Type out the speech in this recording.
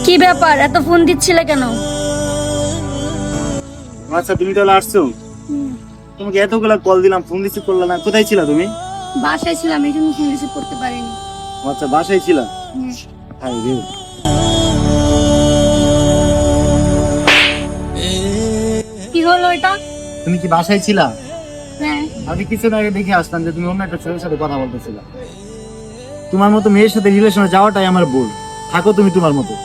কি ব্যাপার, এত ফোন দিচ্ছিলে কেন? আচ্ছা, তুমি তাহলে আসছো? তোমাকে এতগুলা কল দিলাম, ফোন রিসিভ করলে না। কোথায় ছিলা তুমি? বাসায় ছিলাম, এই জন্য ফোন রিসিভ করতে পারিনি। আচ্ছা, বাসায় ছিলা? হাই রে, কি হলো এটা? তুমি কি বাসায় ছিলা? হ্যাঁ। আমি কিছুদিন আগে দেখে আসলাম যে তুমি অন্য একটা ছেলের সাথে কথা বলতেছিলা। তোমার মতো মেয়ের সাথে রিলেশনে যাওয়াটাই আমার ভুল। থাকো তুমি তোমার মতো।